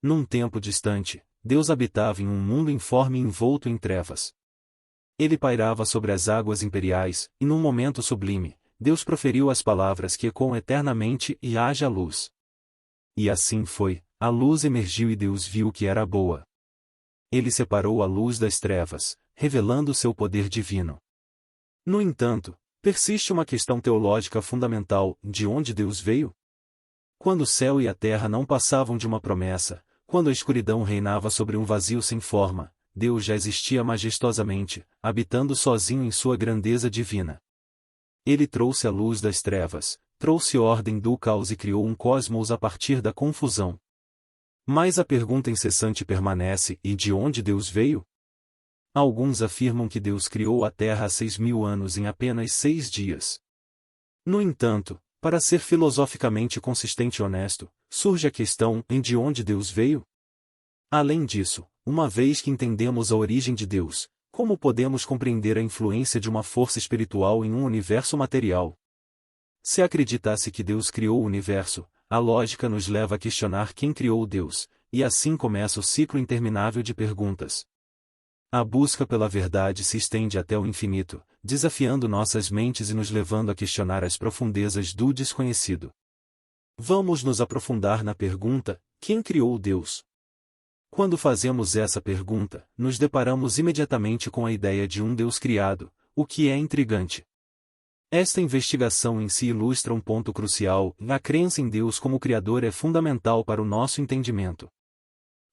Num tempo distante, Deus habitava em um mundo informe e envolto em trevas. Ele pairava sobre as águas imperiais, e num momento sublime, Deus proferiu as palavras que ecoam eternamente e haja luz. E assim foi, a luz emergiu e Deus viu que era boa. Ele separou a luz das trevas, revelando seu poder divino. No entanto, persiste uma questão teológica fundamental: de onde Deus veio? Quando o céu e a terra não passavam de uma promessa, quando a escuridão reinava sobre um vazio sem forma, Deus já existia majestosamente, habitando sozinho em sua grandeza divina. Ele trouxe a luz das trevas, trouxe ordem do caos e criou um cosmos a partir da confusão. Mas a pergunta incessante permanece: e de onde Deus veio? Alguns afirmam que Deus criou a Terra há 6.000 anos em apenas 6 dias. No entanto, para ser filosoficamente consistente e honesto, surge a questão: em de onde Deus veio? Além disso, uma vez que entendemos a origem de Deus, como podemos compreender a influência de uma força espiritual em um universo material? Se acreditasse que Deus criou o universo, a lógica nos leva a questionar quem criou Deus, e assim começa o ciclo interminável de perguntas. A busca pela verdade se estende até o infinito, desafiando nossas mentes e nos levando a questionar as profundezas do desconhecido. Vamos nos aprofundar na pergunta: quem criou Deus? Quando fazemos essa pergunta, nos deparamos imediatamente com a ideia de um Deus criado, o que é intrigante. Esta investigação em si ilustra um ponto crucial: a crença em Deus como Criador é fundamental para o nosso entendimento.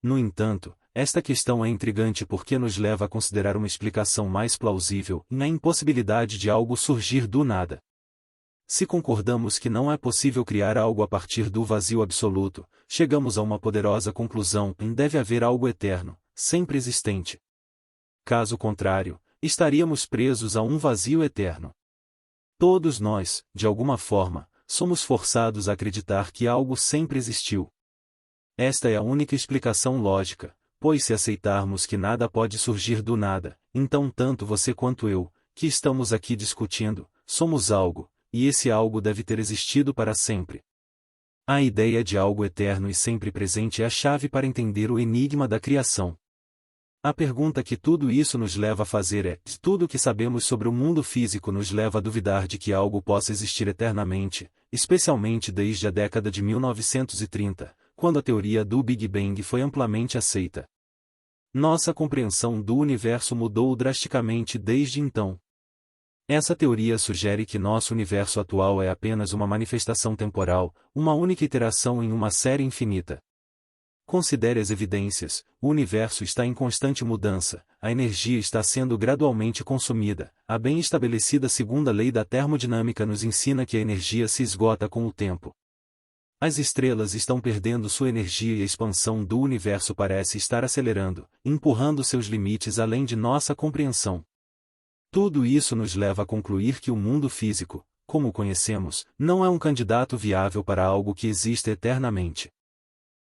No entanto, esta questão é intrigante porque nos leva a considerar uma explicação mais plausível na impossibilidade de algo surgir do nada. Se concordamos que não é possível criar algo a partir do vazio absoluto, chegamos a uma poderosa conclusão: deve haver algo eterno, sempre existente. Caso contrário, estaríamos presos a um vazio eterno. Todos nós, de alguma forma, somos forçados a acreditar que algo sempre existiu. Esta é a única explicação lógica, pois se aceitarmos que nada pode surgir do nada, então tanto você quanto eu, que estamos aqui discutindo, somos algo, e esse algo deve ter existido para sempre. A ideia de algo eterno e sempre presente é a chave para entender o enigma da criação. A pergunta que tudo isso nos leva a fazer é: tudo o que sabemos sobre o mundo físico nos leva a duvidar de que algo possa existir eternamente, especialmente desde a década de 1930, quando a teoria do Big Bang foi amplamente aceita. Nossa compreensão do universo mudou drasticamente desde então. Essa teoria sugere que nosso universo atual é apenas uma manifestação temporal, uma única iteração em uma série infinita. Considere as evidências: o universo está em constante mudança, a energia está sendo gradualmente consumida, a bem estabelecida segunda lei da termodinâmica nos ensina que a energia se esgota com o tempo. As estrelas estão perdendo sua energia e a expansão do universo parece estar acelerando, empurrando seus limites além de nossa compreensão. Tudo isso nos leva a concluir que o mundo físico, como o conhecemos, não é um candidato viável para algo que exista eternamente.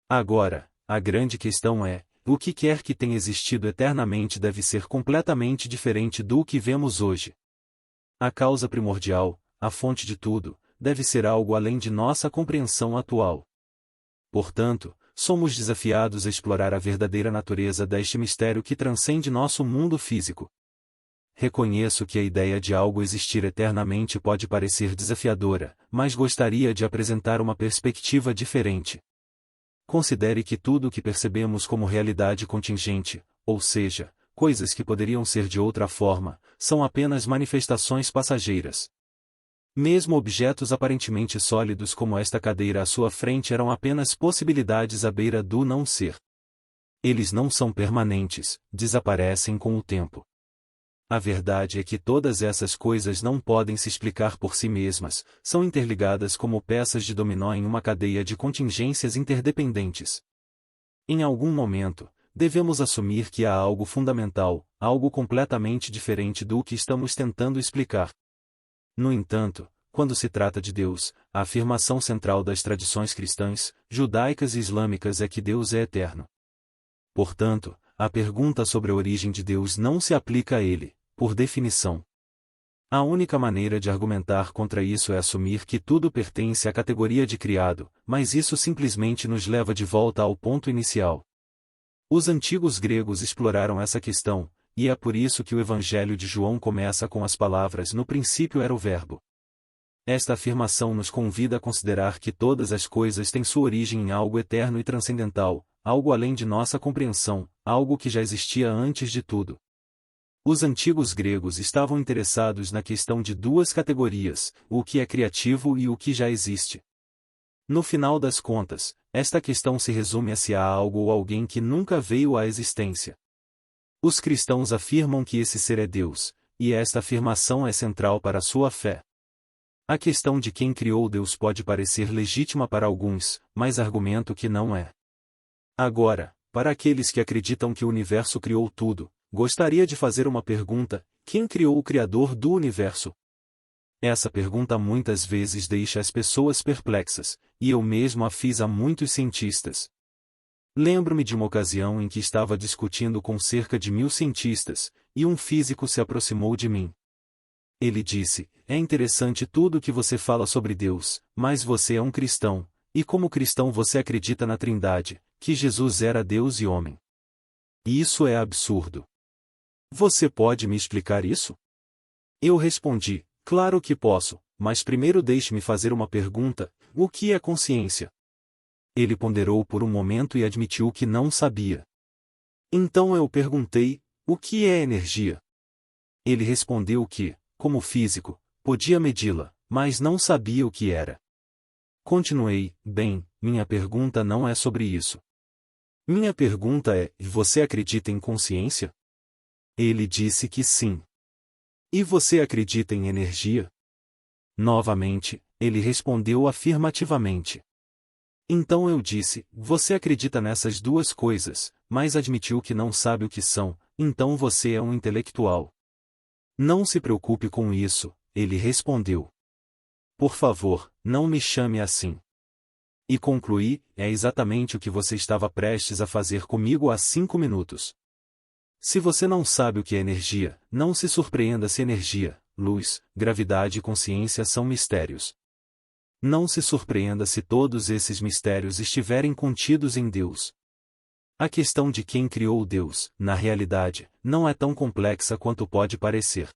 Agora, a grande questão é: o que quer que tenha existido eternamente deve ser completamente diferente do que vemos hoje. A causa primordial, a fonte de tudo, deve ser algo além de nossa compreensão atual. Portanto, somos desafiados a explorar a verdadeira natureza deste mistério que transcende nosso mundo físico. Reconheço que a ideia de algo existir eternamente pode parecer desafiadora, mas gostaria de apresentar uma perspectiva diferente. Considere que tudo o que percebemos como realidade contingente, ou seja, coisas que poderiam ser de outra forma, são apenas manifestações passageiras. Mesmo objetos aparentemente sólidos como esta cadeira à sua frente eram apenas possibilidades à beira do não ser. Eles não são permanentes, desaparecem com o tempo. A verdade é que todas essas coisas não podem se explicar por si mesmas, são interligadas como peças de dominó em uma cadeia de contingências interdependentes. Em algum momento, devemos assumir que há algo fundamental, algo completamente diferente do que estamos tentando explicar. No entanto, quando se trata de Deus, a afirmação central das tradições cristãs, judaicas e islâmicas é que Deus é eterno. Portanto, a pergunta sobre a origem de Deus não se aplica a ele, por definição. A única maneira de argumentar contra isso é assumir que tudo pertence à categoria de criado, mas isso simplesmente nos leva de volta ao ponto inicial. Os antigos gregos exploraram essa questão, e é por isso que o Evangelho de João começa com as palavras: no princípio era o Verbo. Esta afirmação nos convida a considerar que todas as coisas têm sua origem em algo eterno e transcendental, algo além de nossa compreensão, algo que já existia antes de tudo. Os antigos gregos estavam interessados na questão de duas categorias, o que é criativo e o que já existe. No final das contas, esta questão se resume a se há algo ou alguém que nunca veio à existência. Os cristãos afirmam que esse ser é Deus, e esta afirmação é central para a sua fé. A questão de quem criou Deus pode parecer legítima para alguns, mas argumento que não é. Agora, para aqueles que acreditam que o universo criou tudo, gostaria de fazer uma pergunta: quem criou o Criador do universo? Essa pergunta muitas vezes deixa as pessoas perplexas, e eu mesmo a fiz a muitos cientistas. Lembro-me de uma ocasião em que estava discutindo com cerca de 1000 cientistas, e um físico se aproximou de mim. Ele disse: é interessante tudo o que você fala sobre Deus, mas você é um cristão, e como cristão você acredita na Trindade, que Jesus era Deus e homem. E isso é absurdo. Você pode me explicar isso? Eu respondi: claro que posso, mas primeiro deixe-me fazer uma pergunta: o que é consciência? Ele ponderou por um momento e admitiu que não sabia. Então eu perguntei: o que é energia? Ele respondeu que, como físico, podia medi-la, mas não sabia o que era. Continuei: bem, minha pergunta não é sobre isso. Minha pergunta é: você acredita em consciência? Ele disse que sim. E você acredita em energia? Novamente, ele respondeu afirmativamente. Então eu disse: você acredita nessas duas coisas, mas admitiu que não sabe o que são, então você é um intelectual. Não se preocupe com isso, ele respondeu. Por favor, não me chame assim. E concluí: é exatamente o que você estava prestes a fazer comigo há 5 minutos. Se você não sabe o que é energia, não se surpreenda se energia, luz, gravidade e consciência são mistérios. Não se surpreenda se todos esses mistérios estiverem contidos em Deus. A questão de quem criou Deus, na realidade, não é tão complexa quanto pode parecer.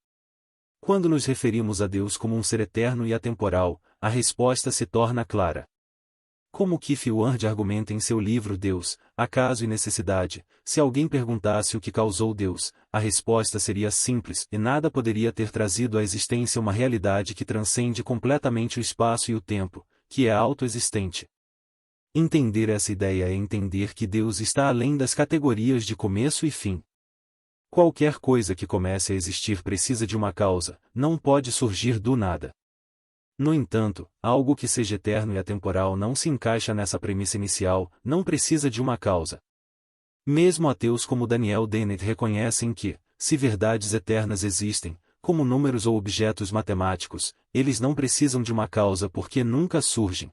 Quando nos referimos a Deus como um ser eterno e atemporal, a resposta se torna clara. Como Keith Ward argumenta em seu livro Deus, Acaso e Necessidade, se alguém perguntasse o que causou Deus, a resposta seria simples, e nada poderia ter trazido à existência uma realidade que transcende completamente o espaço e o tempo, que é autoexistente. Entender essa ideia é entender que Deus está além das categorias de começo e fim. Qualquer coisa que comece a existir precisa de uma causa, não pode surgir do nada. No entanto, algo que seja eterno e atemporal não se encaixa nessa premissa inicial, não precisa de uma causa. Mesmo ateus como Daniel Dennett reconhecem que, se verdades eternas existem, como números ou objetos matemáticos, eles não precisam de uma causa porque nunca surgem.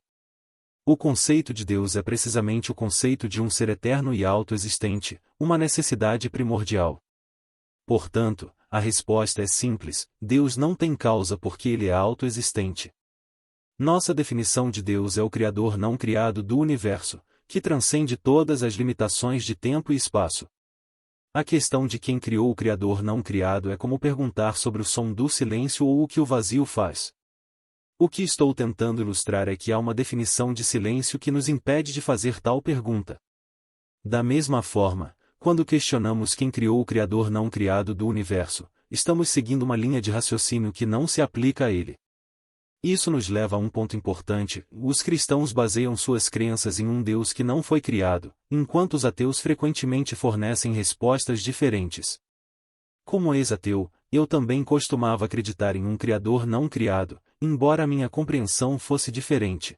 O conceito de Deus é precisamente o conceito de um ser eterno e autoexistente, uma necessidade primordial. Portanto, a resposta é simples: Deus não tem causa porque ele é autoexistente. Nossa definição de Deus é o Criador não criado do universo, que transcende todas as limitações de tempo e espaço. A questão de quem criou o Criador não criado é como perguntar sobre o som do silêncio ou o que o vazio faz. O que estou tentando ilustrar é que há uma definição de silêncio que nos impede de fazer tal pergunta. Da mesma forma, quando questionamos quem criou o Criador não criado do universo, estamos seguindo uma linha de raciocínio que não se aplica a ele. Isso nos leva a um ponto importante: os cristãos baseiam suas crenças em um Deus que não foi criado, enquanto os ateus frequentemente fornecem respostas diferentes. Como ex-ateu, eu também costumava acreditar em um Criador não criado, embora minha compreensão fosse diferente.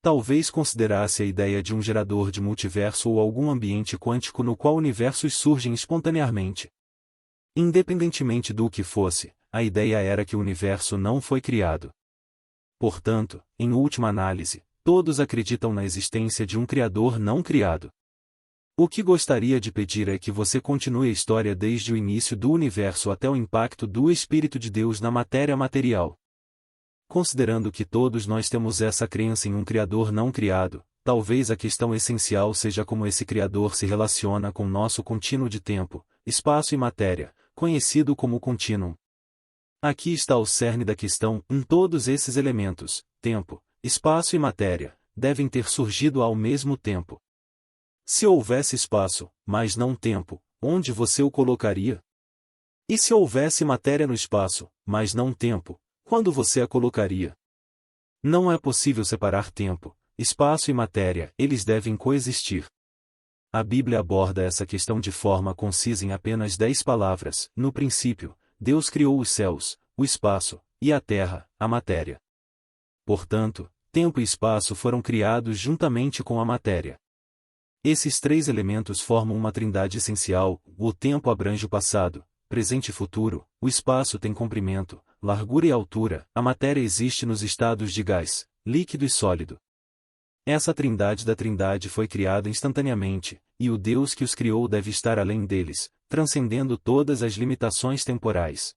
Talvez considerasse a ideia de um gerador de multiverso ou algum ambiente quântico no qual universos surgem espontaneamente. Independentemente do que fosse, a ideia era que o universo não foi criado. Portanto, em última análise, todos acreditam na existência de um Criador não criado. O que gostaria de pedir é que você continue a história desde o início do universo até o impacto do Espírito de Deus na matéria material. Considerando que todos nós temos essa crença em um Criador não criado, talvez a questão essencial seja como esse Criador se relaciona com nosso contínuo de tempo, espaço e matéria, conhecido como contínuo. Aqui está o cerne da questão: todos esses elementos, tempo, espaço e matéria, devem ter surgido ao mesmo tempo. Se houvesse espaço, mas não tempo, onde você o colocaria? E se houvesse matéria no espaço, mas não tempo, quando você a colocaria? Não é possível separar tempo, espaço e matéria, eles devem coexistir. A Bíblia aborda essa questão de forma concisa em apenas 10 palavras. No princípio, Deus criou os céus, o espaço, e a terra, a matéria. Portanto, tempo e espaço foram criados juntamente com a matéria. Esses três elementos formam uma trindade essencial: o tempo abrange o passado, presente e futuro, o espaço tem comprimento, largura e altura, a matéria existe nos estados de gás, líquido e sólido. Essa trindade da trindade foi criada instantaneamente, e o Deus que os criou deve estar além deles, transcendendo todas as limitações temporais.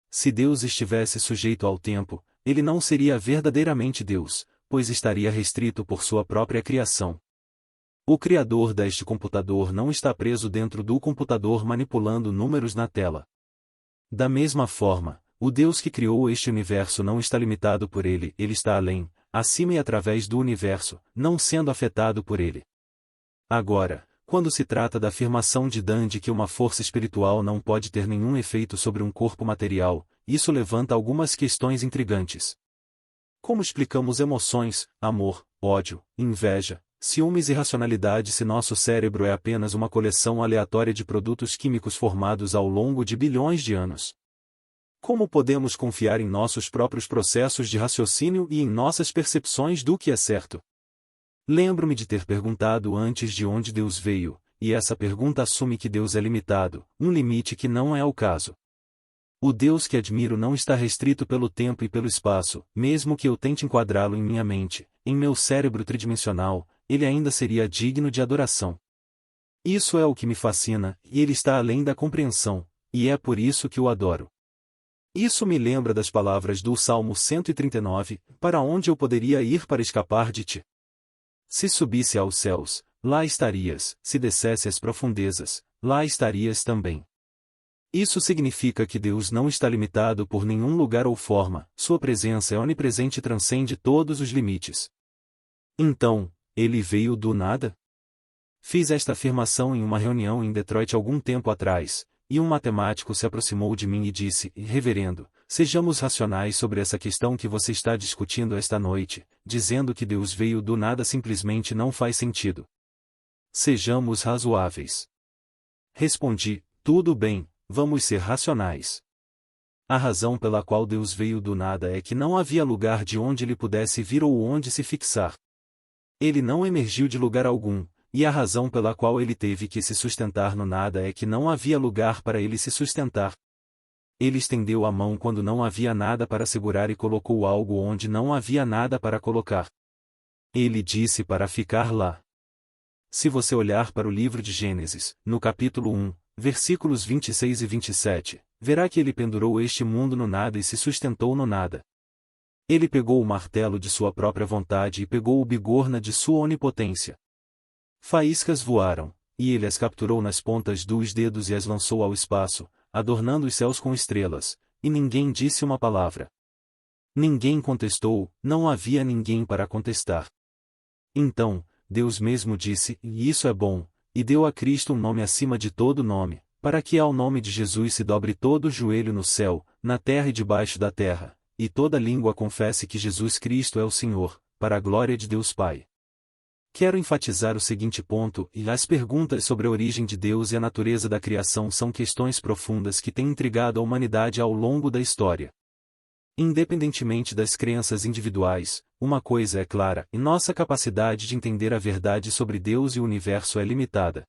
Se Deus estivesse sujeito ao tempo, ele não seria verdadeiramente Deus, pois estaria restrito por sua própria criação. O criador deste computador não está preso dentro do computador manipulando números na tela. Da mesma forma, o Deus que criou este universo não está limitado por ele, ele está além, acima e através do universo, não sendo afetado por ele. Agora, quando se trata da afirmação de Dan de que uma força espiritual não pode ter nenhum efeito sobre um corpo material, isso levanta algumas questões intrigantes. Como explicamos emoções, amor, ódio, inveja, ciúmes e racionalidade se nosso cérebro é apenas uma coleção aleatória de produtos químicos formados ao longo de bilhões de anos? Como podemos confiar em nossos próprios processos de raciocínio e em nossas percepções do que é certo? Lembro-me de ter perguntado antes de onde Deus veio, e essa pergunta assume que Deus é limitado, um limite que não é o caso. O Deus que admiro não está restrito pelo tempo e pelo espaço, mesmo que eu tente enquadrá-lo em minha mente, em meu cérebro tridimensional, ele ainda seria digno de adoração. Isso é o que me fascina, e ele está além da compreensão, e é por isso que o adoro. Isso me lembra das palavras do Salmo 139, para onde eu poderia ir para escapar de ti? Se subisse aos céus, lá estarias, se descesse às profundezas, lá estarias também. Isso significa que Deus não está limitado por nenhum lugar ou forma, sua presença é onipresente e transcende todos os limites. Então, ele veio do nada? Fiz esta afirmação em uma reunião em Detroit algum tempo atrás, e um matemático se aproximou de mim e disse: Reverendo, sejamos racionais sobre essa questão que você está discutindo esta noite, dizendo que Deus veio do nada simplesmente não faz sentido. Sejamos razoáveis. Respondi: tudo bem, vamos ser racionais. A razão pela qual Deus veio do nada é que não havia lugar de onde ele pudesse vir ou onde se fixar. Ele não emergiu de lugar algum, e a razão pela qual ele teve que se sustentar no nada é que não havia lugar para ele se sustentar. Ele estendeu a mão quando não havia nada para segurar e colocou algo onde não havia nada para colocar. Ele disse para ficar lá. Se você olhar para o livro de Gênesis, no capítulo 1, versículos 26 e 27, verá que ele pendurou este mundo no nada e se sustentou no nada. Ele pegou o martelo de sua própria vontade e pegou o bigorna de sua onipotência. Faíscas voaram, e ele as capturou nas pontas dos dedos e as lançou ao espaço, adornando os céus com estrelas, e ninguém disse uma palavra. Ninguém contestou, não havia ninguém para contestar. Então, Deus mesmo disse: e isso é bom, e deu a Cristo um nome acima de todo nome, para que ao nome de Jesus se dobre todo o joelho no céu, na terra e debaixo da terra, e toda língua confesse que Jesus Cristo é o Senhor, para a glória de Deus Pai. Quero enfatizar o seguinte ponto: e as perguntas sobre a origem de Deus e a natureza da criação são questões profundas que têm intrigado a humanidade ao longo da história. Independentemente das crenças individuais, uma coisa é clara: e nossa capacidade de entender a verdade sobre Deus e o universo é limitada.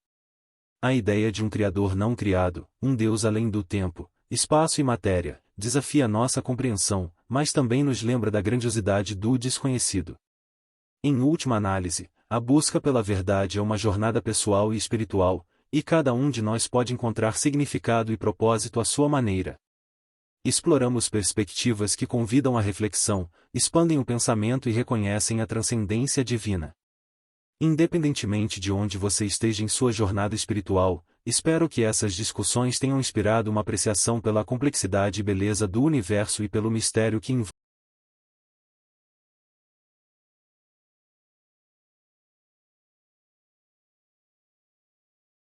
A ideia de um Criador não criado, um Deus além do tempo, espaço e matéria, desafia nossa compreensão, mas também nos lembra da grandiosidade do desconhecido. Em última análise, A busca pela verdade é uma jornada pessoal e espiritual, e cada um de nós pode encontrar significado e propósito à sua maneira. Exploramos perspectivas que convidam à reflexão, expandem o pensamento e reconhecem a transcendência divina. Independentemente de onde você esteja em sua jornada espiritual, espero que essas discussões tenham inspirado uma apreciação pela complexidade e beleza do universo e pelo mistério que envolve